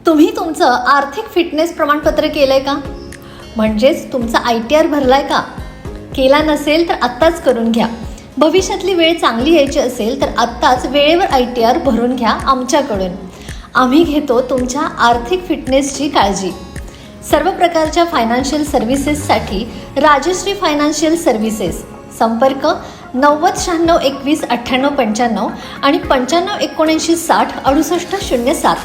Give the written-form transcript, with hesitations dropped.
तुम्ही तुमचं आर्थिक फिटनेस प्रमाणपत्र केलंय का? म्हणजेच तुमचा ITR भरलाय का? केला नसेल तर आत्ताच करून घ्या. भविष्यातली वेळ चांगली यायची असेल तर आत्ताच वेळेवर ITR भरून घ्या आमच्याकडून. आम्ही घेतो तुमच्या आर्थिक फिटनेसची काळजी. सर्व प्रकारच्या फायनान्शियल सर्व्हिसेससाठी राजश्री फायनान्शियल सर्व्हिसेस. संपर्क 90 96 21 98 95 आणि 95 79 60 68 07.